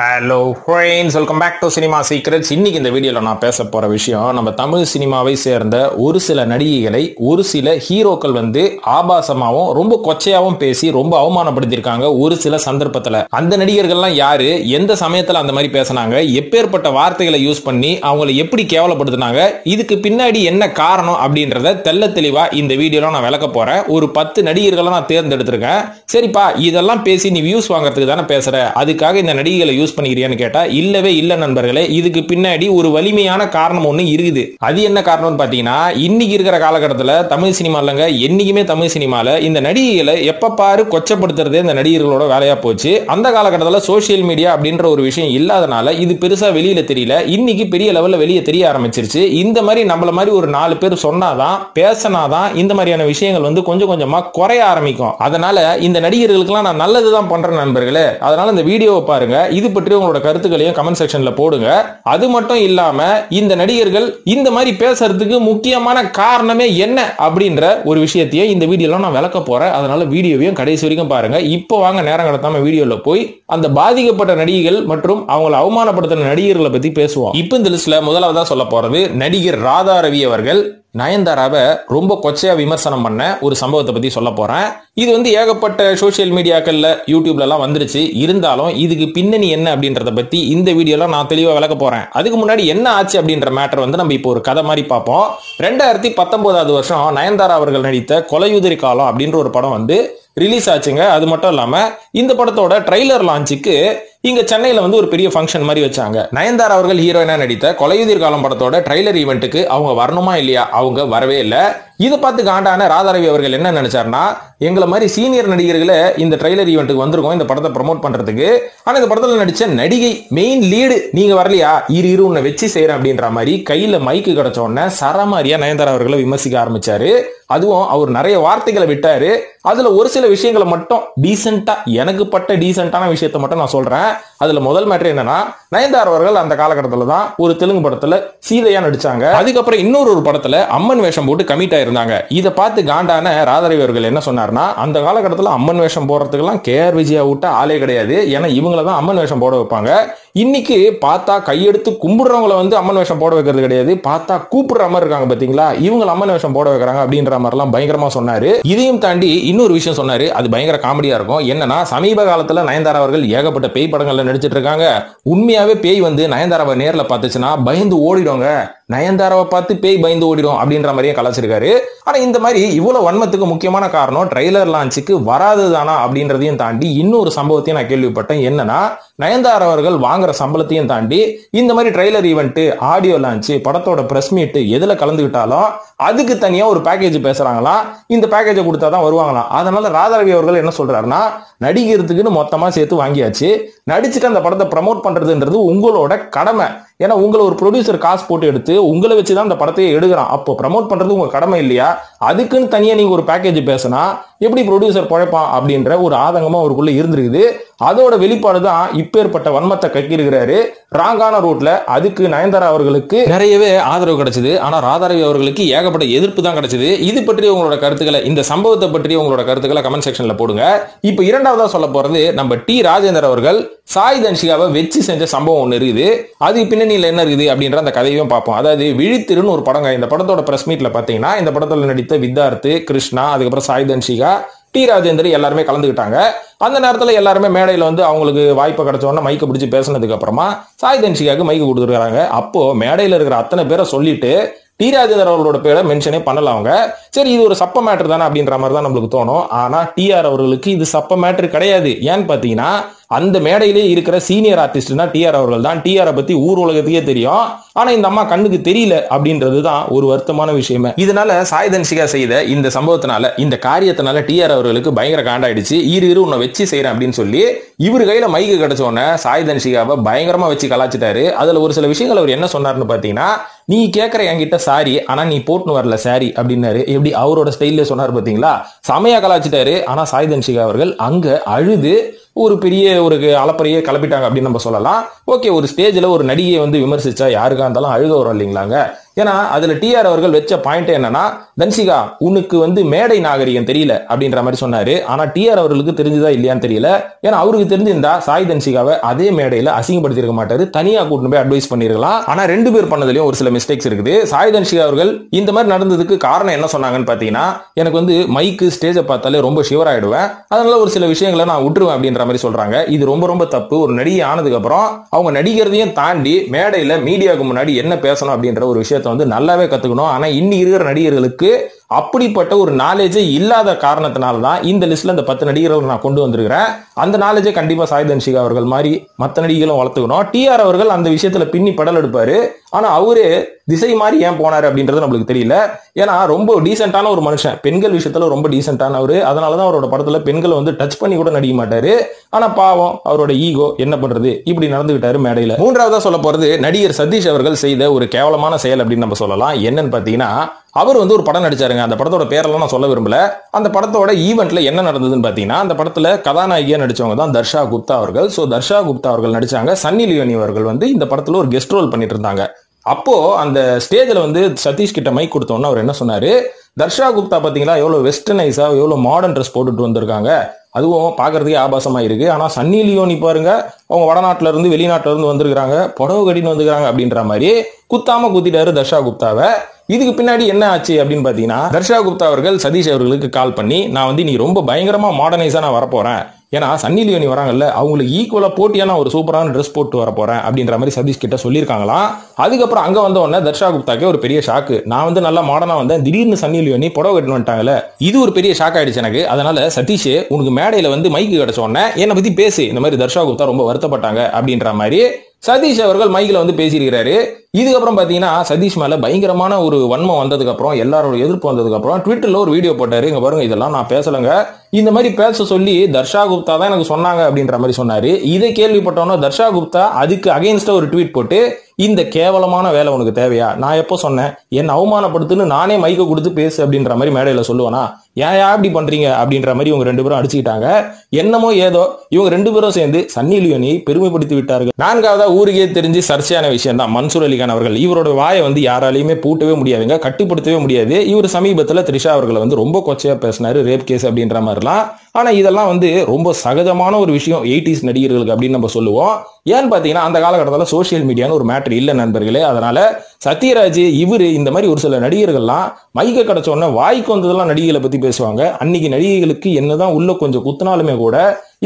Hello friends, welcome back to cinema secrets. இன்னைக்கு இந்த வீடியோவில் நான் பேச போகிற விஷயம், நம்ம தமிழ் சினிமாவை சேர்ந்த ஒரு சில நடிகைகளை ஒரு சில ஹீரோக்கள் ஆபாசமாகவும் ரொம்ப கொச்சையாகவும் பேசி ரொம்ப அவமானப்படுத்தியிருக்காங்க ஒரு சில சந்தர்ப்பத்தில். அந்த நடிகர்கள்லாம் யாரு, எந்த சமயத்தில் அந்த மாதிரி பேசினாங்க, எப்பேற்பட்ட வார்த்தைகளை யூஸ் பண்ணி அவங்களை எப்படி கேவலப்படுத்தினாங்க, இதுக்கு பின்னாடி என்ன காரணம் அப்படின்றத தெல்ல தெளிவா இந்த வீடியோவில் நான் விளக்க போறேன். ஒரு 10 நடிகர்களை நான் தேர்ந்தெடுத்திருக்கேன். சரிப்பா, இதெல்லாம் பேசி நீ வியூஸ் வாங்குறதுக்கு தானே பேசுற, அதுக்காக இந்த நடிகைகளை யூஸ் பண்ணிக்கிறியான்னு கேட்டா இல்லவே இல்ல நண்பர்களே. இதுக்கு பின்னாடி ஒரு வலிமையான காரணம் ஒண்ணு இருக்குது. அது என்ன காரணம்னு பாத்தீங்கன்னா, இன்னைக்கு இருக்கிற காலகட்டத்தில் தமிழ் சினிமாலங்க, என்னைக்குமே தமிழ் சினிமால இந்த நடிகைகளை எப்ப பாரு கொச்சப்படுத்துறதே இந்த நடிகர்களோட வேலையா போச்சு. அந்த காலகட்டத்தில் சோசியல் மீடியா அப்படின்ற ஒரு விஷயம் இல்லாதனால இது பெருசா வெளியில தெரியல. இன்னைக்கு பெரிய லெவல்ல வெளியே தெரிய ஆரம்பிச்சிருச்சு. இந்த மாதிரி நம்மள மாதிரி ஒரு 4 பேர் சொன்னாதான், பேசினாதான் இந்த மாதிரியான விஷயங்கள் கொஞ்சம் கொஞ்சமா குறைய ஆரம்பிக்கும். அதனால இந்த நடிகர்களுக்கெல்லாம் நான் நல்லதுதான் பண்றேன் நண்பர்களே. அதனால இந்த வீடியோவை பாருங்க, இது பற்றி உங்களோட கருத்துக்களையும் கமெண்ட் செக்ஷன்ல போடுங்க. அது மட்டும் இல்லாம இந்த நடிகர்கள் இந்த மாதிரி பேசுறதுக்கு முக்கியமான காரணமே என்ன அப்படின்ற ஒரு விஷயத்தையும் இந்த வீடியோல நான் விளக்க போறேன். அதனால வீடியோவையும் கடைசி வரைக்கும் பாருங்க. இப்போ வாங்க நேரம் கடத்தாம வீடியோல போய் அந்த பாதிக்கப்பட்ட நடிகைகள் மற்றும் அவங்களை அவமானப்படுத்தின நடிகர்களை பத்தி பேசுவோம். இப்போ இந்த லிஸ்ட்ல முதலாவதா சொல்ல போறது நடிகர் ராதா ரவி அவர்கள் நயன்தாராவை ரொம்ப கொச்சையா விமர்சனம் பண்ண ஒரு சம்பவத்தை பத்தி சொல்ல போறேன். இது ஏகப்பட்ட சோசியல் மீடியாக்கள்ல யூடியூப்ல எல்லாம் வந்துருச்சு. இருந்தாலும் இதுக்கு பின்னணி என்ன அப்படின்றத பத்தி இந்த வீடியோல நான் தெளிவா விளக்க போறேன். அதுக்கு முன்னாடி என்ன ஆச்சு அப்படின்ற மேட்டர் நம்ம இப்போ ஒரு கதை மாதிரி பார்ப்போம். 2019 வருஷம் நயன்தாரா அவர்கள் நடித்த கொலையுதிரி காலம் அப்படின்ற ஒரு படம் ரிலீஸ் ஆச்சுங்க. அது மட்டும் இல்லாம இந்த படத்தோட ட்ரைலர் லான்ச்சுக்கு இங்க சென்னையில ஒரு பெரிய ஃபங்க்ஷன் மாதிரி வச்சாங்க. நயன்தாரா அவர்கள் ஹீரோயினா நடித்த கொலையுதிர் காலம் படத்தோட ட்ரைலர் ஈவென்ட்டுக்கு அவங்க வரணுமா இல்லையா, அவங்க வரவே இல்லை. இதை பார்த்து காண்டான ராதா ரவி அவர்கள் என்ன நினைச்சாருன்னா, எங்களை மாதிரி சீனியர் நடிகர்களை இந்த ட்ரைலர் ஈவென்ட்டுக்கு வந்திருக்கோம் இந்த படத்தை ப்ரமோட் பண்றதுக்கு. ஆனா இந்த படத்துல நடிச்ச நடிகை மெயின் லீடு நீங்க வரலையா, இரு உன்னை வச்சு செய்யறேன் அப்படின்ற மாதிரி கையில மைக்கு கிடைச்ச உடனே சரமாரியா நயன்தாரா அவர்களை விமர்சிக்க ஆரம்பிச்சாரு. அதுவும் அவர் நிறைய வார்த்தைகளை விட்டாரு. அதுல ஒரு சில விஷயங்களை மட்டும் டீசென்டா, எனக்கு பட்ட டீசென்டான விஷயத்தை மட்டும் நான் சொல்றேன். அதுல முதல் மேட்டர் என்னன்னா, நயன்தாரா அவர்கள் அந்த காலகட்டத்துல தான் ஒரு தெலுங்கு படத்துல சீதையா நடிச்சாங்க. அதுக்கப்புறம் இன்னொரு படத்துல அம்மன் வேஷம் போட்டு கமிட் ஆயிருந்தாங்க. இதை பார்த்து காண்டான ராதாரவி அவர்கள் என்ன சொன்னார்னா, அந்த காலகட்டத்தில் அம்மன் வேஷம் போடுறதுக்கெல்லாம் கேஆர் விஜயா விட்ட ஆளே கிடையாது. ஏன்னா இவங்களை தான் அம்மன் வேஷம் போட வைப்பாங்க. இன்னைக்கு பார்த்தா கையெடுத்து கும்பிடுறவங்களை அம்மன் வேஷம் போட வைக்கிறது கிடையாது, பார்த்தா கூப்பிடுற மாதிரி இருக்காங்க பாத்தீங்களா, இவங்க அம்மன் வேஷம் போட வைக்கிறாங்க அப்படின்ற மாதிரிலாம் பயங்கரமா சொன்னாரு. இதையும் தாண்டி இன்னொரு விஷயம் சொன்னாரு, அது பயங்கர காமெடியா இருக்கும். என்னன்னா, சமீப காலத்துல நயன்தாரா அவர்கள் ஏகப்பட்ட பேய் படங்கள்ல நடிச்சிட்டு இருக்காங்க. உண்மையாவே பேய் நயன்தாராவை நேர்ல பார்த்துச்சுன்னா பயந்து ஓடிடுங்க, நயன்தாராவை பார்த்து பேய் பயந்து ஓடிடும் அப்படின்ற மாதிரியே கலாச்சிருக்காரு. ஆனா இந்த மாதிரி இவ்வளவு வன்மத்துக்கு முக்கியமான காரணம் ட்ரைலர் லான்ச்சுக்கு வராதுதானா அப்படின்றதையும் தாண்டி இன்னொரு சம்பவத்தையும் நான் கேள்விப்பட்டேன். என்னன்னா, நயன்தாரா அவர்கள் வாங்குற சம்பளத்தையும் தாண்டி இந்த மாதிரி ட்ரைலர் ஈவென்ட், ஆடியோ லான்ச், படத்தோட பிரஸ் மீட் எதுல கலந்துகிட்டாலும் அதுக்கு தனியா ஒரு பேக்கேஜ் பேசுறாங்களாம். இந்த பேக்கேஜை கொடுத்தாதான் வருவாங்களாம். அதனால ராதாரவி அவர்கள் என்ன சொல்றாருன்னா, நடிக்கிறதுக்குன்னு மொத்தமா சேர்த்து வாங்கியாச்சு, நடிச்சுட்டு அந்த படத்தை ப்ரமோட் பண்றதுன்றது உங்களோட கடமை. ஏன்னா உங்களை ஒரு ப்ரொடியூசர் காசு போட்டு எடுத்து உங்களை வச்சுதான் அந்த படத்தையே எடுக்கிறான். அப்போ ப்ரமோட் பண்றது உங்க கடமை இல்லையா? அதுக்குன்னு தனியா நீங்க ஒரு பேக்கேஜ் பேசினா எப்படி ப்ரொடியூசர் பழைப்பான் அப்படின்ற ஒரு ஆதங்கமா அவருக்குள்ள இருந்திருக்குது. அதோட வெளிப்பாடு தான் இப்பேற்பட்ட வன்மத்தை கக்கிருக்கிறாரு ராங்கான ரூட்ல. அதுக்கு நயன்தாரா அவர்களுக்கு நிறையவே ஆதரவு கிடைச்சது. ஆனா ராதாரவி அவர்களுக்கு ஏகப்பட்ட எதிர்ப்பு தான் கிடைச்சது. இது பற்றி உங்களோட கருத்துக்களை, இந்த சம்பவத்தை பற்றி உங்களோட கருத்துக்களை கமெண்ட் செக்ஷன்ல போடுங்க. இப்ப இரண்டாவதா சொல்ல போறது நம்ம டி ராஜேந்தர் அவர்கள் சாய் தன்ஷிகாவை வச்சு செஞ்ச சம்பவம் ஒன்று இருக்குது. அது பின்னணியில் என்ன இருக்குது அப்படின்ற அந்த கதையும் பார்ப்போம். அதாவது விழித்திருன்னு ஒரு படங்க. இந்த படத்தோட பிரஸ் மீட்ல பாத்தீங்கன்னா, இந்த படத்துல நடித்த வித்தார்த்து, கிருஷ்ணா, அதுக்கப்புறம் சாய் தன்ஷிகா, டி ராஜேந்தர் எல்லாருமே கலந்துக்கிட்டாங்க. அந்த நேரத்தில் எல்லாருமே மேடையில் அவங்களுக்கு வாய்ப்பு கிடைச்சோன்னா மைக்கை பிடிச்சி பேசினதுக்கு அப்புறமா சாய் தன்ஷிகாவுக்கு மைக்கு கொடுத்துருக்காங்க. அப்போ மேடையில் இருக்கிற அத்தனை பேரை சொல்லிட்டு டி ராஜேந்தர் அவர்களோட பேரை மென்ஷனே பண்ணல அவங்க. சரி, இது ஒரு சப்ப மேட்டர் தானே அப்படின்ற மாதிரி தான் நம்மளுக்கு தோணும். ஆனா டிஆர் அவர்களுக்கு இது சப்ப மேட்டர் கிடையாது. ஏன்னு பாத்தீங்கன்னா, அந்த மேடையிலே இருக்கிற சீனியர் ஆர்டிஸ்ட்னா டிஆர் அவர்கள் தான். டிஆரை பத்தி ஊர் உலகத்துக்கே தெரியும். ஆனா இந்த அம்மா கண்ணுக்கு தெரியல அப்படின்றது தான் ஒரு வருத்தமான விஷயமே. இதனால சாய் தன்ஷிகா செய்த இந்த சம்பவத்தினால, இந்த காரியத்தினால டிஆர் அவர்களுக்கு பயங்கர காண்டாயிடுச்சு. இரு உன்னை வச்சு செய்யறேன் அப்படின்னு சொல்லி இவரு கையில மைக்கு கிடைச்ச உடனே சாய் தன்ஷிகாவை பயங்கரமா வச்சு கலாச்சிட்டாரு. அதுல ஒரு சில விஷயங்கள் அவர் என்ன சொன்னாருன்னு பாத்தீங்கன்னா, நீ கேட்கற என்கிட்ட சாரி, ஆனா நீ போட்டுன்னு வரல சாரி அப்படின்னாரு. எப்படி அவரோட ஸ்டைல்ல சொன்னாரு பாத்தீங்களா, செமையா கலாச்சிட்டாரு. ஆனா சாய் தன்ஷிகா அவர்கள் அங்க அழுது ஒரு பெரிய ஒரு அலப்பறையே கிளப்பிட்டாங்க அப்படின்னு நம்ம சொல்லலாம். ஓகே, ஒரு ஸ்டேஜ்ல ஒரு நடிகையை விமர்சிச்சா யாருக்கா இருந்தாலும் அழுக வரும் இல்லைங்களாங்க. ஏன்னா அதுல டிஆர் அவர்கள் வச்ச பாயிண்ட் என்னன்னா, தன்சிகா உனக்கு வந்து மேடை நாகரிகம் தெரியல அப்படின்ற மாதிரி சொன்னாரு. ஆனா டிஆர் அவர்களுக்கு தெரிஞ்சதா இல்லையான்னு தெரியல. ஏன்னா அவருக்கு தெரிஞ்சிருந்தா சாய் தன்சிகாவை அதே மேடையில அசிங்கப்படுத்தி இருக்க மாட்டாரு, தனியா கூட்டிட்டு போய் அட்வைஸ் பண்ணிருக்கலாம். ஆனா ரெண்டு பேர் பண்ணதுலயும் ஒரு சில மிஸ்டேக்ஸ் இருக்குது. சாய் தன்சிகா அவர்கள் இந்த மாதிரி நடந்ததுக்கு காரணம் என்ன சொன்னாங்கன்னு பாத்தீங்கன்னா, எனக்கு வந்து மைக்கு ஸ்டேஜை பார்த்தாலே ரொம்ப ஷிவர் ஆயிடுவேன், அதனால ஒரு சில விஷயங்களை நான் விட்டுருவேன் அப்படின்ற மாதிரி சொல்றாங்க. இது ரொம்ப ரொம்ப தப்பு. ஒரு நடிகை ஆனதுக்கு அப்புறம் அவங்க நடிகரையும் தாண்டி மேடையில மீடியாவுக்கு முன்னாடி என்ன பேசணும் அப்படின்ற ஒரு விஷயத்தை வந்து நல்லாவே கத்துக்கணும். ஆனா இன்னி இருக்கிற நடிகர்களுக்கு அப்படிப்பட்ட ஒரு நாலேஜே இல்லாத காரணத்தினால தான் இந்த லிஸ்ட்ல இந்த 10 நடிகர்கள் நான் கொண்டு வந்திருக்கிறேன். அந்த நாலேஜை கண்டிப்பா சாய் தன்சிகா அவர்கள் மாதிரி மற்ற நடிகர்களும் வளர்த்துக்கணும். டிஆர் அவர்கள் அந்த விஷயத்துல பின்னி படல் எடுப்பாரு. ஆனா அவரு திசை மாதிரி ஏன் போனாரு அப்படின்றது நம்மளுக்கு தெரியல. ஏன்னா ரொம்ப டீசென்டான ஒரு மனுஷன், பெண்கள் விஷயத்துல ரொம்ப டீசென்டானவர். அதனாலதான் அவரோட படத்துல பெண்களை வந்து டச் பண்ணி கூட நடிக்க மாட்டாரு. ஆனா பாவம் அவரோட ஈகோ என்ன பண்றது, இப்படி நடந்துகிட்டாரு மேடையில. மூன்றாவதா சொல்ல போறது நடிகர் சதீஷ் அவர்கள் செய்த ஒரு கேவலமான செயல் அப்படின்னு நம்ம சொல்லலாம். என்னன்னு பாத்தீங்கன்னா, அவர் வந்து ஒரு படம் நடிச்சாருங்க. அந்த படத்தோட பேரெல்லாம் நான் சொல்ல விரும்பல. அந்த படத்தோட ஈவெண்ட்ல என்ன நடந்ததுன்னு பாத்தீங்கன்னா, அந்த படத்துல கதாநாயகியா நடிச்சவங்க தான் தர்ஷா குப்தா அவர்கள். சோ தர்ஷா குப்தா அவர்கள் நடிச்சாங்க. சன்னி லியோனி அவர்கள் வந்து இந்த படத்துல ஒரு கெஸ்ட் ரோல் பண்ணிட்டு இருந்தாங்க. அப்போ அந்த ஸ்டேஜ்ல வந்து சதீஷ் கிட்ட மைக் கொடுத்தோன்னு அவர் என்ன சொன்னாரு, தர்ஷா குப்தா பாத்தீங்களா எவ்வளவு வெஸ்டர்னைஸா எவ்வளவு மாடர்ன் ட்ரெஸ் போட்டுட்டு வந்திருக்காங்க, அதுவும் பாக்குறதுக்கே ஆபாசமா இருக்கு. ஆனா சன்னி லியோனி பாருங்க, அவங்க வடநாட்டுல இருந்து வெளிநாட்டுல இருந்து வந்திருக்காங்க, புடவை கட்டின்னு வந்துருக்காங்க அப்படின்ற மாதிரி குத்தாம குத்திட்டாரு தர்ஷா குப்தாவை. இதுக்கு பின்னாடி என்ன ஆச்சு அப்படின்னு பாத்தீங்கன்னா, தர்ஷா குப்தா அவர்கள் சதீஷ் அவர்களுக்கு கால் பண்ணி, நான் வந்து நீ ரொம்ப பயங்கரமா மாடர்னைஸா நான் வரப்போறேன், ஏன்னா சன்னி லியோனி வராங்கல்ல அவங்களுக்கு ஈக்குவலா போட்டியான ஒரு சூப்பரான ட்ரெஸ் போட்டு வர போறேன் அப்படின்ற மாதிரி சதீஷ் கிட்ட சொல்லியிருக்காங்களாம். அதுக்கப்புறம் அங்க வந்த உடனே தர்ஷா குப்தாக்கே ஒரு பெரிய ஷாக்கு. நான் வந்து நல்லா மாடர்னா வந்தேன், திடீர்னு சன்னி லியோனி புடவை கட்டின்னு வந்துட்டாங்கல்ல, இது ஒரு பெரிய ஷாக் ஆயிடுச்சு எனக்கு. அதனால சதீஷ் உனக்கு மேடையில வந்து மைக்கு கிடைச்ச உடனே என்னை பத்தி பேசு, இந்த மாதிரி தர்ஷா குப்தா ரொம்ப வருத்தப்பட்டாங்க அப்படின்ற மாதிரி சதீஷ் அவர்கள் மைக்கில் வந்து பேசியிருக்கிறாரு. இதுக்கப்புறம் பாத்தீங்கன்னா சதீஷ் மேல பயங்கரமான ஒரு வன்மம் வந்ததுக்கு அப்புறம், எல்லாரோட எதிர்ப்பு வந்ததுக்கு அப்புறம் ட்விட்டர்ல ஒரு வீடியோ போட்டாரு. இங்க பாருங்க, இதெல்லாம் நான் பேசலங்க, இந்த மாதிரி பேச சொல்லி தர்ஷா குப்தா தான் எனக்கு சொன்னாங்க அப்படின்ற மாதிரி சொன்னாரு. இதை கேள்விப்பட்டோன்னா தர்ஷா குப்தா அதுக்கு அகைன்ஸ்டா ஒரு ட்வீட் போட்டு, இந்த கேவலமான வேலை உனக்கு தேவையா, நான் எப்போ சொன்னேன், என்ன அவமானப்படுத்துன்னு நானே மைக்க கொடுத்து பேசு அப்படின்ற மாதிரி மேடையில சொல்லுவானா, ஏன் இப்படி பண்றீங்க அப்படின்ற மாதிரி இவங்க ரெண்டு பேரும் அடிச்சுக்கிட்டாங்க. என்னமோ ஏதோ இவங்க ரெண்டு பேரும் சேர்ந்து சன்னி லியோனியை பெருமைப்படுத்தி விட்டார்கள். நான்காவதா ஊருக்கே தெரிஞ்சு சர்ச்சையான விஷயம் தான் மன்சூர் அலிகான் அவர்கள். இவரோட வாயை வந்து யாராலையுமே பூட்டவே முடியாதுங்க, கட்டுப்படுத்தவே முடியாது. இவர் சமீபத்தில் த்ரிஷா அவர்களை வந்து ரொம்ப கொச்சையா பேசினாரு, ரேப் கேஸ் அப்படின்ற மாதிரிலாம். ஆனா இதெல்லாம் வந்து ரொம்ப சகஜமான ஒரு விஷயம் 80s நடிகர்களுக்கு அப்படின்னு நம்ம சொல்லுவோம். ஏன்னு பாத்தீங்கன்னா அந்த காலகட்டத்தில் சோசியல் மீடியான்னு ஒரு மேட்டர் இல்லை நண்பர்களே. அதனால சத்யராஜ் இவரு இந்த மாதிரி ஒரு சில நடிகர்கள்லாம் மைக்க கிடைச்ச உடனே வாய்க்கு வந்ததெல்லாம் நடிகைகளை பத்தி பேசுவாங்க. அன்னைக்கு நடிகைகளுக்கு என்னதான் உள்ள கொஞ்சம் குத்தினாலுமே கூட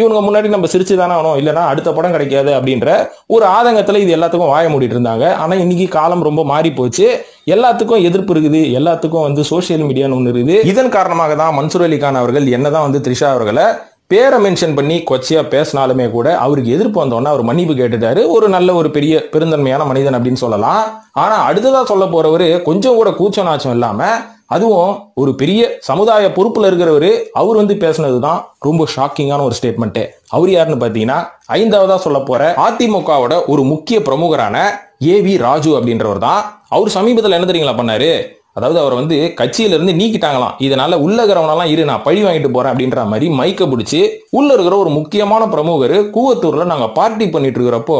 இவங்க முன்னாடி நம்ம சிரிச்சுதானே ஆகணும், இல்லைன்னா அடுத்த படம் கிடைக்காது அப்படின்ற ஒரு ஆதங்கத்துல இது எல்லாத்துக்கும் வாய மூடிட்டு இருந்தாங்க. ஆனா இன்னைக்கு காலம் ரொம்ப மாறி போச்சு, எல்லாத்துக்கும் எதிர்ப்பு இருக்குது, எல்லாத்துக்கும் வந்து சோசியல் மீடியான்னு ஒன்று இருக்குது. இதன் காரணமாக தான் மன்சூர் அலிகான் அவர்கள் என்னதான் வந்து த்ரிஷா அவர்களை பேரை மென்ஷன் பண்ணி கொச்சையா பேசினாலுமே கூட அவருக்கு எதிர்ப்பு வந்தோன்னா அவர் மன்னிப்பு கேட்டுட்டாரு. ஒரு நல்ல ஒரு பெரிய பெருந்தன்மையான மனிதன் அப்படின்னு சொல்லலாம். ஆனா அடுத்ததா சொல்ல போறவரு கொஞ்சம் கூட கூச்ச நாச்சம் இல்லாம, அதுவும் ஒரு பெரிய சமுதாய பொறுப்புல இருக்கிறவரு, அவர் வந்து பேசினதுதான் ரொம்ப ஷாக்கிங்கான ஒரு ஸ்டேட்மெண்ட். அவர் யாருன்னு பாத்தீங்கன்னா, ஐந்தாவதா சொல்ல போற அதிமுகவோட ஒரு முக்கிய பிரமுகரான ஏவி ராஜு அப்படின்றவர் தான். அவர் சமீபத்தில் என்ன தெரியுங்களா பண்ணாரு, அதாவது அவர் வந்து கட்சியில இருந்து நீக்கிட்டாங்களாம், இதனால உள்ள இருக்கிறவனெல்லாம் இரு நான் பழி வாங்கிட்டு போறேன் அப்படின்ற மாதிரி மைக்க பிடிச்சி உள்ள இருக்கிற ஒரு முக்கியமான பிரமுகர் கூவத்தூர்ல நாங்க பார்ட்டி பண்ணிட்டு இருக்கிறப்போ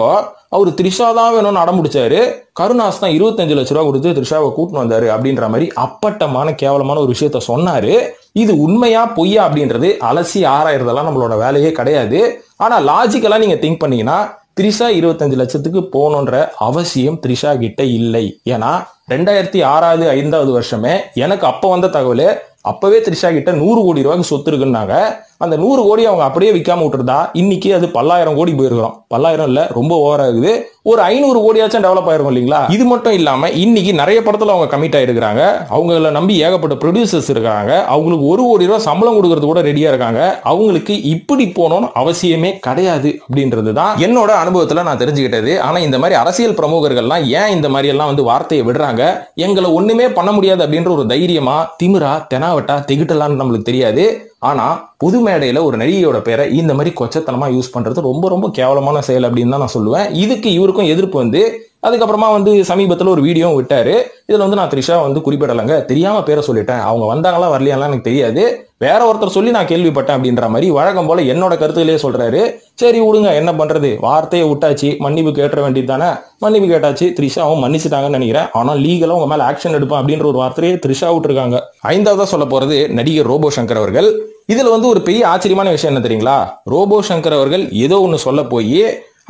அவர் த்ரிஷா தான் வேணும்னு அடம்பிடிச்சாரு. கருணாஸ் தான் 25 லட்ச ரூபா கொடுத்து த்ரிஷாவை கூட்டின்னு வந்தாரு அப்படின்ற மாதிரி அப்பட்டமான கேவலமான ஒரு விஷயத்த சொன்னாரு. இது உண்மையா பொய்யா அப்படின்றது அலசி ஆராயறதெல்லாம் நம்மளோட வேலையே கிடையாது. ஆனா லாஜிக்கலா நீங்க திங்க் பண்ணீங்கன்னா த்ரிஷா 25 லட்சத்துக்கு போகணுன்ற அவசியம் த்ரிஷா கிட்ட இல்லை. ஏன்னா 2006 5வது வருஷமே எனக்கு அப்ப வந்த தகவல், அப்பவே த்ரிஷா கிட்ட 100 கோடி ரூபாய்க்கு சொத்து இருக்குன்னாங்க. அந்த 100 கோடி அவங்க அப்படியே விற்காம விட்டுருந்தா இன்னைக்கு அது 10,000 கோடி போயிருக்கிறோம். 10,000 இல்ல, ரொம்ப ஓவர் ஆகுது. ஒரு 500 கோடியாச்சும் டெவலப் ஆயிருக்கும் இல்லைங்களா. இது மட்டும் இல்லாம இன்னைக்கு நிறைய படத்துல அவங்க கமிட் ஆயிருக்காங்க. அவங்கள நம்பி ஏகப்பட்ட ப்ரொடியூசர்ஸ் இருக்காங்க. அவங்களுக்கு 1 கோடி ரூபாய் சம்பளம் கொடுக்கறது கூட ரெடியா இருக்காங்க. அவங்களுக்கு இப்படி போகணும்னு அவசியமே கிடையாது அப்படின்றதுதான் என்னோட அனுபவத்துல நான் தெரிஞ்சுக்கிட்டது. ஆனா இந்த மாதிரி அரசியல் பிரமுகர்கள்லாம் ஏன் இந்த மாதிரி எல்லாம் வந்து வார்த்தையை விடுறாங்க, எங்களை ஒண்ணுமே பண்ண முடியாது அப்படின்ற ஒரு தைரியமா திமிரா தெனாவட்டா திகிட்டலான்னு நம்மளுக்கு தெரியாது. ஆனா பொது மேடையில ஒரு நடிகையோட பேரை இந்த மாதிரி கொச்சத்தனமா யூஸ் பண்றது ரொம்ப ரொம்ப கேவலமான செயல் அப்படின்னு தான் நான் சொல்லுவேன். இதுக்கு இவருக்கும் எதிர்ப்பு வந்து அதுக்கப்புறமா வந்து சமீபத்தில் ஒரு வீடியோ விட்டாரு. இதுல வந்து நான் த்ரிஷா வந்து குறிப்பிடலைங்க, தெரியாம பேரை சொல்லிட்டேன், அவங்க வந்தாங்களா வரலையாலாம் எனக்கு தெரியாது, வேற ஒருத்தர் சொல்லி நான் கேள்விப்பட்டேன் அப்படின்ற மாதிரி வழக்கம் போல என்னோட கருத்துக்களே சொல்றாரு. சரி விடுங்க, என்ன பண்றது, வார்த்தையை விட்டாச்சு, மன்னிப்பு கேட்ட வேண்டியது தானே. மன்னிப்பு கேட்டாச்சு, த்ரிஷாவும் மன்னிச்சுட்டாங்கன்னு நினைக்கிறேன். ஆனால் லீகலா உங்க மேல ஆக்ஷன் எடுப்போம் அப்படின்ற ஒரு வார்த்தையை த்ரிஷா விட்டுருக்காங்க. ஐந்தாவதா சொல்ல போறது நடிகர் ரோபோ சங்கர் அவர்கள். இதுல வந்து ஒரு பெரிய ஆச்சரியமான விஷயம் என்ன தெரியுங்களா, ரோபோ சங்கர் அவர்கள் ஏதோ ஒன்னு சொல்ல போய்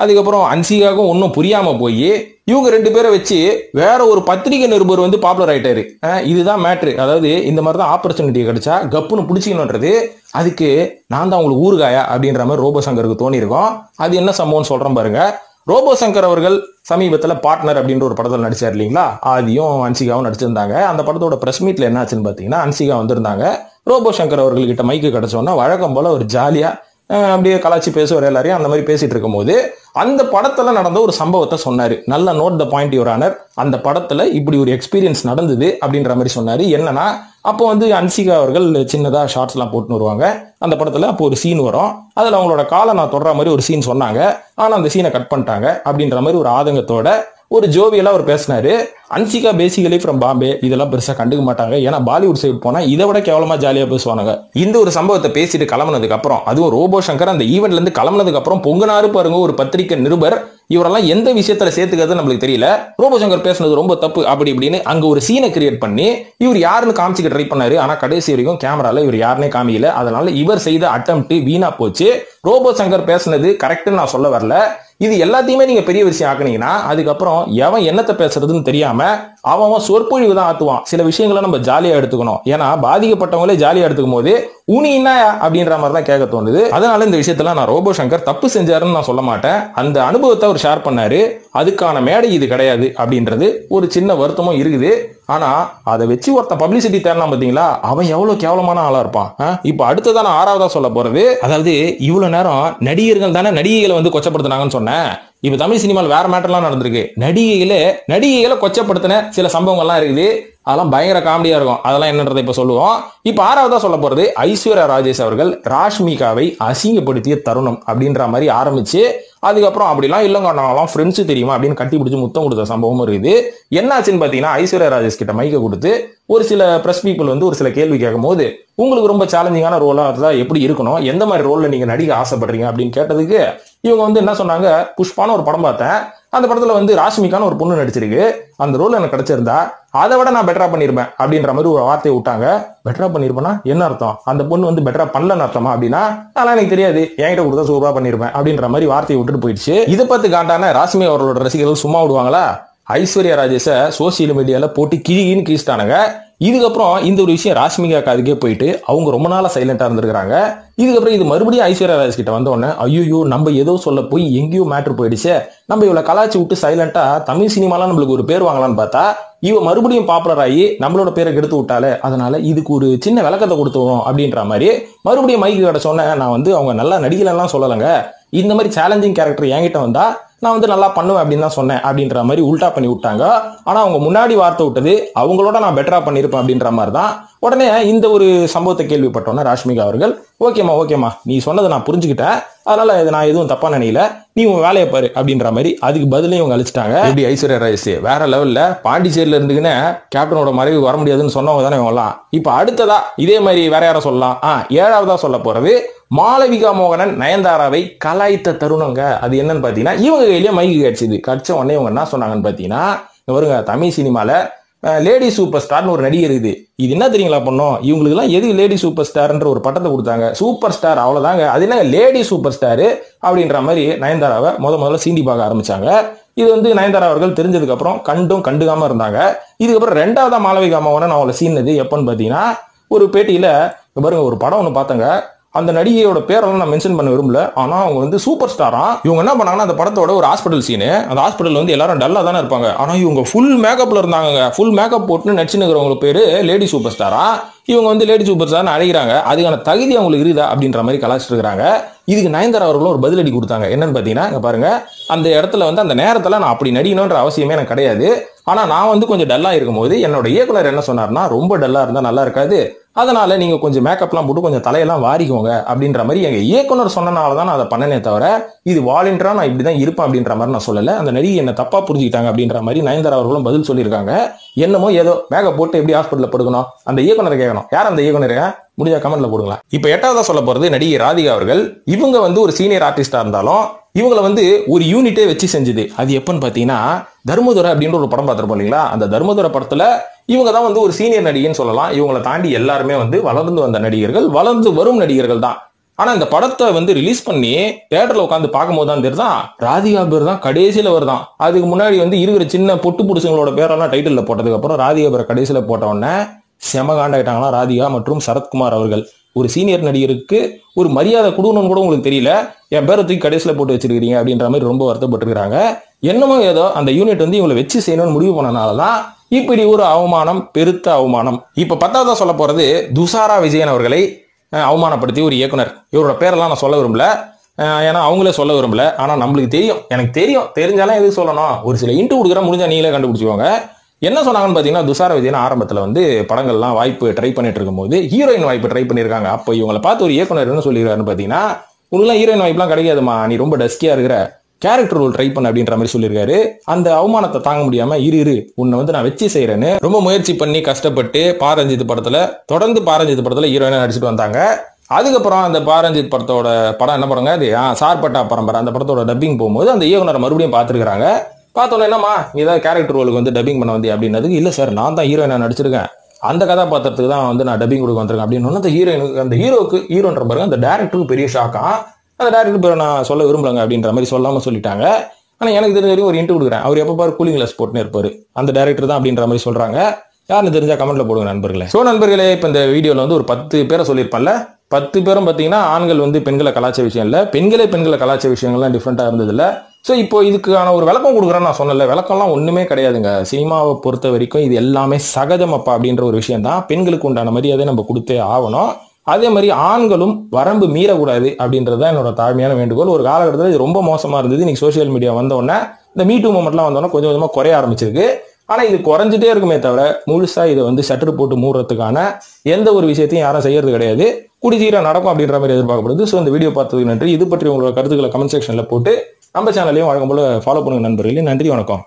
அதுக்கப்புறம் அன்சிகாவுக்கும் ஒன்னும் புரியாம போய் இவங்க 2 பேரை வச்சு வேற ஒரு பத்திரிகை நிருபர் வந்து பாப்புலர் ஆயிட்டாரு. இதுதான் மேட்ரு. அதாவது இந்த மாதிரி தான் ஆப்பர்ச்சுனிட்டி கிடைச்சா கப்புன்னு பிடிச்சிக்கணுன்றது, அதுக்கு நான் தான் உங்களுக்கு ஊறுகாயா அப்படின்ற மாதிரி ரோபோ சங்கருக்கு தோணி இருக்கும். அது என்ன சம்பவம் சொல்றேன் பாருங்க. ரோபோ சங்கர் அவர்கள் சமீபத்தில் பார்ட்னர் அப்படின்ற ஒரு படத்தில் நடிச்சார் இல்லைங்களா, ஆதியும் அன்சிகாவும் நடிச்சிருந்தாங்க. அந்த படத்தோட பிரஸ் மீட்ல என்ன ஆச்சுன்னு பாத்தீங்கன்னா, அன்சிகா வந்திருந்தாங்க. ரோபோ சங்கர் அவர்கள்கிட்ட மைக்கு கிடைச்சோன்னா வழக்கம் போல ஒரு ஜாலியா அப்படியே கலாச்சி பேசுவார் எல்லாரையும். அந்த மாதிரி பேசிட்டு இருக்கும் போது அந்த படத்துல நடந்த ஒரு சம்பவத்தை சொன்னாரு. நல்ல note the point your honour, அந்த படத்துல இப்படி ஒரு எக்ஸ்பீரியன்ஸ் நடந்தது அப்படின்ற மாதிரி சொன்னாரு. என்னன்னா, அப்போ வந்து அன்சிகா அவர்கள் சின்னதா ஷார்ட்ஸ் எல்லாம் போட்டுன்னு வருவாங்க. அந்த படத்துல அப்போ ஒரு சீன் வரும், அதுல அவங்களோட காலை நான் தொடர மாதிரி ஒரு சீன் சொன்னாங்க. ஆனா அந்த சீனை கட் பண்ணிட்டாங்க அப்படின்ற மாதிரி ஒரு ஆதங்கத்தோட ஒரு ஜோவியலா அவர் பேசினாரு. அன்சிகா பேசிக்கலி ஃப்ரம் பாம்பே, இதெல்லாம் பெருசா கண்டுக்க மாட்டாங்க. ஏன்னா பாலிவுட் சைடு போனா இதை விட கேவலமா ஜாலியா பேசுவானுங்க. இந்த ஒரு சம்பவத்தை பேசிட்டு கிளம்புனதுக்கு அப்புறம், அதுவும் ரோபோ சங்கர் அந்த ஈவெண்ட்ல இருந்து கிளம்புனதுக்கு அப்புறம் பொங்குனாரு பாருங்க ஒரு பத்திரிகை நிருபர். இவரெல்லாம் எந்த விஷயத்துல சேர்த்துக்கிறது நம்மளுக்கு தெரியல. ரோபோ சங்கர் பேசுனது ரொம்ப தப்பு அப்படி இப்படின்னு அங்க ஒரு சீனை கிரியேட் பண்ணி இவர் யாருன்னு காமிச்சிக்க ட்ரை பண்ணாரு. ஆனா கடைசி வரைக்கும் கேமரால இவர் யாருன்னே காமிக்கல. அதனால இவர் செய்த அட்டெம்ப்ட் வீணா போச்சு. ரோபோ சங்கர் பேசுனது கரெக்ட்னு நான் சொல்ல வரல. இது எல்லாத்தையுமே நீங்க பெரிய விஷயம் ஆக்குனீங்கன்னா அதுக்கப்புறம் எவன் என்னத்தை பேசுறதுன்னு தெரியாம அவன் சொற்பொழிவு தான் ஆத்துவான். சில விஷயங்களை நம்ம ஜாலியா எடுத்துக்கணும். ஏன்னா பாதிக்கப்பட்டவங்களே ஜாலியா எடுத்துக்கும் போது உனி என்ன அப்படின்ற மாதிரி தான் கேட்க தோணுது. அதனால இந்த விஷயத்துல நான் ரோபோ சங்கர் தப்பு செஞ்சாருன்னு நான் சொல்ல மாட்டேன். அந்த அனுபவத்தை அவர் ஷேர் பண்ணாரு, அதுக்கான மேடை இது கிடையாது அப்படின்றது ஒரு சின்ன வருத்தமும் இருக்குது. ஆனா அதை வச்சு ஒருத்தன் பப்ளிசிட்டி தேடலாம் பாத்தீங்களா, அவன் எவ்வளவு கேவலமான ஆளா இருப்பான். இப்ப அடுத்ததான் நான் 6வதா சொல்ல போறது, அதாவது இவ்வளவு நேரம் நடிகர்கள் தானே நடிகைகளை வந்து கொச்சப்படுத்தினாங்கன்னு சொன்னேன். இப்ப தமிழ் சினிமாவில் வேற மேட்டர்லாம் நடந்திருக்கு. நடிகைகளை கொச்சப்படுத்தின சில சம்பவங்கள்லாம் இருக்குது. அதெல்லாம் பயங்கர காமெடியா இருக்கும். அதெல்லாம் என்னன்றதை இப்ப சொல்லுவோம். இப்ப 6வதா சொல்ல போறது ஐஸ்வர்யா ராஜேஷ் அவர்கள் ராஷ்மிகாவை அசிங்கப்படுத்திய தருணம் அப்படின்ற மாதிரி ஆரம்பிச்சு அதுக்கப்புறம் அப்படிலாம் இல்லைங்க நாங்களாம் ஃப்ரெண்ட்ஸ் தெரியுமா அப்படின்னு கட்டி பிடிச்சி முத்தம் கொடுத்த சம்பவமும் இருக்குது. என்னாச்சுன்னு பாத்தீங்கன்னா, ஐஸ்வர்யா ராஜேஷ் கிட்ட மைக்க கொடுத்து ஒரு சில பிரஸ் பீப்புள் வந்து ஒரு சில கேள்வி கேட்கும் போது உங்களுக்கு ரொம்ப சேலஞ்சிங்கான ரோலா இருந்தா எப்படி இருக்கணும், எந்த மாதிரி ரோல்ல நீங்க நடிக்க ஆசைப்படுறீங்க அப்படின்னு கேட்டதுக்கு இவங்க வந்து என்ன சொன்னாங்க, புஷ்பான ஒரு படம் பார்த்தேன், அந்த படத்துல வந்து ராஷ்மிகான்னு ஒரு பொண்ணு நடிச்சிருக்கு, அந்த ரோல் எனக்கு கிடைச்சிருந்தா அதை விட நான் பெட்டரா பண்ணிருப்பேன் அப்படின்ற மாதிரி ஒரு வார்த்தையை விட்டாங்க. பெட்டரா பண்ணிருப்பேனா என்ன அர்த்தம், அந்த பொண்ணு வந்து பெட்டரா பண்ணலன்னு அர்த்தமா அப்படின்னா, அதெல்லாம் எனக்கு தெரியாது, என்கிட்ட கொடுத்தா சூப்பரா பண்ணிருப்பேன் அப்படின்ற மாதிரி வார்த்தையை விட்டுட்டு போயிடுச்சு. இதை பார்த்து காண்டான ராஷ்மி அவர்களோட ரசிகர்கள் சும்மா விடுவாங்களா, ஐஸ்வர்யா ராஜேஷ சோசியல் மீடியால போட்டு கிழின்னு கீழ்ச்சிட்டானுங்க. இதுக்கப்புறம் இந்த ஒரு விஷயம் ராஷ்மிகா காதுக்கே போயிட்டு அவங்க ரொம்ப நாளா சைலண்டா இருந்திருக்காங்க. இதுக்கப்புறம் இது மறுபடியும் ஐஸ்வர்யா ராஜேஷ் கிட்ட வந்த உடனே ஐயோ நம்ம ஏதோ சொல்ல போய் எங்கேயோ மேட்ரு போயிடுச்சு, நம்ம இவ்வளவு கலாச்சி விட்டு சைலண்டா தமிழ் சினிமாலாம் நம்மளுக்கு ஒரு பேர் வாங்கலாம்னு பார்த்தா இவ மறுபடியும் பாப்புலர் ஆகி நம்மளோட பேரை கெடுத்து விட்டாலே, அதனால இதுக்கு ஒரு சின்ன விளக்கத்தை கொடுத்துவோம் அப்படின்ற மாதிரி மறுபடியும் மைக்கு கிடைச்சோன்னே நான் வந்து அவங்க நல்லா நடிகலாம் சொல்லலைங்க, இந்த மாதிரி சேலஞ்சிங் கேரக்டர் என்கிட்ட வந்தா நான் வந்து நல்லா பண்ணுவேன் அப்படின்னு தான் சொன்னேன் அப்படின்ற மாதிரி உல்டா பண்ணி விட்டாங்க. ஆனா அவங்க முன்னாடி வார்த்தை விட்டது அவங்களோட நான் பெட்டரா பண்ணிருப்பேன் அப்படின்ற மாதிரி தான். உடனே இந்த ஒரு சம்பவத்தை கேள்விப்பட்டோன்னா ராஷ்மிகா அவர்கள் ஓகேமா நீ சொன்னதை நான் புரிஞ்சுக்கிட்டேன், அதனால இது நான் எதுவும் தப்பா நினைக்கல, நீ உன் வேலையை பாரு அப்படின்ற மாதிரி அதுக்கு பதிலையும் இவங்க அழிச்சிட்டாங்க. இப்படி ஐஸ்வர்யா ராஜேஷ் வேற லெவல்ல பாண்டிச்சேரியில இருந்துக்குன்னு கேப்டனோட மறைவு வர முடியாதுன்னு சொன்னவங்க தானே இவங்கலாம். இப்ப அடுத்ததா இதே மாதிரி வேற யாரை சொல்லலாம், 7வதா சொல்ல போறது மாளவிகா மோகனன் நயன்தாராவை கலாய்த்த தருணங்க. அது என்னன்னு பாத்தீங்கன்னா, இவங்க கையிலேயே மைக்கு கிடைச்சது. கிடைச்ச உடனே இவங்க என்ன சொன்னாங்கன்னு பாத்தீங்கன்னா, வருங்க தமிழ் சினிமால லேடி சூப்பர் ஸ்டார்னு ஒரு நடிகர் இருக்குது, இது என்ன தெரியுங்களா பண்ணோம், இவங்களுக்கு எல்லாம் எது லேடி சூப்பர் ஸ்டார்ன்ற ஒரு பட்டத்தை கொடுத்தாங்க, சூப்பர் ஸ்டார் அவ்வளவுதாங்க, அது என்ன லேடி சூப்பர் ஸ்டாரு அப்படின்ற மாதிரி நயன்தாராவை முதல்ல சீண்டி பார்க்க ஆரம்பிச்சாங்க. இது வந்து நயன்தாரா அவர்கள் தெரிஞ்சதுக்கு அப்புறம் கண்டுக்காம இருந்தாங்க. இதுக்கப்புறம் 2வதா மாளவிகா மோகனன் அவங்கள சீனது எப்பன்னு பாத்தீங்கன்னா, ஒரு பேட்டியில பாருங்க ஒரு படம் ஒன்று பார்த்தங்க, அந்த நடிகையோட பேரெல்லாம் நான் மென்ஷன் பண்ண விரும்பல, ஆனா அவங்க வந்து சூப்பர் ஸ்டாரா. இவங்க என்ன பண்ணாங்கன்னா, அந்த படத்தோட ஒரு ஹாஸ்பிட்டல் சீனு, அந்த ஹாஸ்பிட்டல் வந்து எல்லாரும் டல்லா தானே இருப்பாங்க, ஆனா இவங்க ஃபுல் மேக்கப்ல இருந்தாங்க. ஃபுல் மேக்கப் போட்டு நடிச்சுக்கிறவங்க பேரு லேடி சூப்பர் ஸ்டாரா. இவங்க வந்து லேடி சூப்பர் ஸ்டார் அழைக்கிறாங்க, அதுக்கான தகுதி அவங்களுக்கு இருக்குதா அப்படின்ற மாதிரி கலாச்சிட்டு இருக்காங்க. இதுக்கு நயன்தாரா அவர்களும் ஒரு பதிலடி கொடுத்தாங்க. என்னன்னு பாத்தீங்கன்னா, இங்க பாருங்க, அந்த இடத்துல வந்து அந்த நேரத்துல நான் அப்படி நடிக்கணும்ன்ற அவசியமே எனக்கு கிடையாது, ஆனா நான் வந்து கொஞ்சம் டல்லா இருக்கும் போது என்னோட இயக்குனர் என்ன சொன்னார்னா, ரொம்ப டல்லா இருந்தா நல்லா இருக்காது, அதனால நீங்க கொஞ்சம் மேக்கப்லாம் போட்டு கொஞ்சம் தலையெல்லாம் வாரிக்கோங்க அப்படின்ற மாதிரி எங்க இயக்குனர் சொன்னனால தான் நான் அதை பண்ணனே தவிர இது வாலண்டியரா நான் இப்படிதான் இருப்பேன் அப்படின்ற மாதிரி நான் சொல்லல. அந்த நடிகை என்ன தப்பா புரிஞ்சுக்கிட்டாங்க அப்படின்ற மாதிரி நயன்தாரா அவர்களும் பதில் சொல்லியிருக்காங்க. என்னமோ ஏதோ மேக்கப் போட்டு எப்படி ஹாஸ்பிட்டல்ல படுக்கணும் அந்த இயக்குனர் கேட்கணும். யார் அந்த இயக்குனர்? முடிஞ்ச கமெண்ட்ல போடுங்களா. இப்ப எட்டாவதா சொல்ல போறது நடிகை ராதிகா அவர்கள். இவங்க வந்து ஒரு சீனியர் ஆர்டிஸ்டா இருந்தாலும் இவங்களை வந்து ஒரு யூனிட்டே வச்சு செஞ்சது. அது எப்பன்னு பாத்தீங்கன்னா தர்மதுரை அப்படின்ற ஒரு படம் பார்த்திருப்போம் இல்லைங்களா. அந்த தர்மதுரை படத்துல இவங்க தான் வந்து ஒரு சீனியர் நடிகைன்னு சொல்லலாம். இவங்களை தாண்டி எல்லாருமே வந்து வளர்ந்து வந்த நடிகர்கள், வளர்ந்து வரும் நடிகர்கள் தான். ஆனா இந்த படத்தை வந்து ரிலீஸ் பண்ணி தியேட்டர்ல உட்காந்து பார்க்கும்போது தான் தெரியுதான் ராதிகா பேர் தான் கடைசியில வருதான். அதுக்கு முன்னாடி வந்து இருக்கிற சின்ன பொட்டு புடிசுங்களோட பேரெல்லாம் டைட்டில் போட்டதுக்கு அப்புறம் ராதிகா பேரை கடைசியில போட்ட உடனே செம காண்டாயிட்டாங்களா ராதிகா மற்றும் சரத்குமார் அவர்கள். ஒரு சீனியர் நடிகருக்கு ஒரு மரியாதை கொடுக்கணும்னு கூட உங்களுக்கு தெரியல, என் பேரை தூக்கி கடைசியில போட்டு வச்சிருக்கீங்க அப்படின்ற மாதிரி ரொம்ப வருத்தப்பட்டிருக்காங்க. என்னமோ ஏதோ அந்த யூனிட் வந்து இவங்களை வச்சு செய்யணும்னு முடிவு பண்ணனாலதான் இப்படி ஒரு அவமானம், பெருத்த அவமானம். இப்ப 10வதா சொல்ல போறது துஷாரா விஜயன் அவர்களை அவமானப்படுத்தி ஒரு இயக்குனர். இவரோட பேரெல்லாம் நான் சொல்ல விரும்பல, ஏன்னா அவங்களே சொல்ல விரும்பல. ஆனா நம்மளுக்கு தெரியும், எனக்கு தெரியும், தெரிஞ்சாலும் எதுக்கு சொல்லணும். ஒரு சில இன்ட்ரூ கொடுக்குற முடிஞ்சா நீங்களே கண்டுபிடிச்சுக்கோங்க. என்ன சொன்னாங்கன்னு பாத்தீங்கன்னா துஷாரா விஜயன் ஆரம்பத்துல வந்து படங்கள்லாம் வாய்ப்பு ட்ரை பண்ணிட்டு இருக்கும் போது ஹீரோயின் வாய்ப்பு ட்ரை பண்ணிருக்காங்க. அப்போ இவங்களை பார்த்து ஒரு இயக்குனர் என்ன சொல்லிருக்காருன்னு பாத்தீங்கன்னா, உனக்குலாம் ஹீரோயின் வாய்ப்புலாம் கிடைக்காதுமா, நீ ரொம்ப டஸ்கியா இருக்கிற, கேரக்டர் ரோல் ட்ரை பண்ண அப்படின்ற மாதிரி சொல்லியிருக்காரு. அந்த அவமானத்தை தாங்க முடியாம இரு உன்னை வந்து நான் வச்சு செய்யறேன்னு ரொம்ப முயற்சி பண்ணி கஷ்டப்பட்டு பாரஞ்சித் படத்துல தொடர்ந்து பாரஞ்சித் படத்துல ஹீரோயினா நடிச்சிட்டு வந்தாங்க. அதுக்கப்புறம் அந்த பாரஞ்சித் படத்தோட படம் என்ன படங்க அது சார்பட்டா பரம்பரை, அந்த படத்தோட டப்பிங் போகும்போது அந்த இயக்குனரை மறுபடியும் பார்த்துருக்காங்க. பார்த்தோன்னா என்னமா நீ ஏதாவது கேரக்டர் ரோலுக்கு வந்து டப்பிங் பண்ண வந்தே அப்படின்னதுக்கு இல்ல சார் நான் தான் ஹீரோயினா நடிச்சிருக்கேன், அந்த கதாபாத்திரத்துக்கு தான் வந்து நான் டப்பிங் கொடுக்க வந்திருக்கேன் அப்படின்னு அந்த ஹீரோயினுக்கு அந்த ஹீரோன்ற பாருங்க அந்த டேரக்டருக்கு பெரிய ஷாக்கா. அந்த டேரக்டர் பேரை நான் சொல்ல விரும்பலங்க அப்படின்ற மாதிரி சொல்லாம சொல்லிட்டாங்க. ஆனா எனக்கு தெரிஞ்ச வரைக்கும் ஒரு இன்டர்வியூ கொடுக்குறேன், அவர் எப்ப பாரு கூலிங் கிளாஸ் போட்டுன்னு இருப்பாரு, அந்த டேரக்டர் தான் அப்படின்ற மாதிரி சொல்றாங்க. யாருன்னு தெரிஞ்சா கமெண்ட்ல போடுங்க நண்பர்களே. சோ நண்பர்களே, இப்ப இந்த வீடியோல வந்து ஒரு 10 பேரை சொல்லியிருப்பேன்ல, 10 பேரும் பாத்தீங்கன்னா ஆண்கள் வந்து பெண்களை கலாச்ச விஷயம் இல்ல, பெண்களை கலாச்ச விஷயங்கள்லாம் டிஃப்ரெண்டா இருந்தது இல்ல. சோ இப்போ இதுக்கான ஒரு விளக்கம் கொடுக்குறேன்னு நான் சொன்னல, விளக்கம்லாம் ஒண்ணுமே கிடையாதுங்க. சினிமாவை பொறுத்த வரைக்கும் இது எல்லாமே சகஜம் அப்பா அப்படின்ற ஒரு விஷயம் தான். பெண்களுக்கு உண்டான மரியாதை நம்ம கொடுத்தே ஆகணும். அதே மாதிரி ஆண்களும் வரம்பு மீறக்கூடாது அப்படின்றத என்னோட தாழ்மையான வேண்டுகோள். ஒரு காலகட்டத்தில் இது ரொம்ப மோசமா இருந்தது. இன்னைக்கு சோசியல் மீடியா வந்தோடனே இந்த மீ டூ மூமெண்ட்லாம் வந்தோடனே கொஞ்சம் கொஞ்சமா குறைய ஆரம்பிச்சிருக்கு. ஆனா இது குறைஞ்சிட்டே இருக்குமே தவிர முழுசா இதை வந்து ஷட்டர் போட்டு மூடுறதுக்கான எந்த ஒரு விஷயத்தையும் யாரும் செய்யறது கிடையாது. கூடி சீக்கிரம் நடக்கும் அப்படின்ற மாதிரி எதிர்பார்க்கப்படுது. ஸோ இந்த வீடியோ பார்த்ததுக்கு நன்றி. இது பற்றி உங்களோட கருத்துக்களை கமெண்ட் செக்ஷன்ல போட்டு நம்ம சேனலையும் வழக்கம் போல ஃபாலோ பண்ணுங்க நண்பர்களே. நன்றி, வணக்கம்.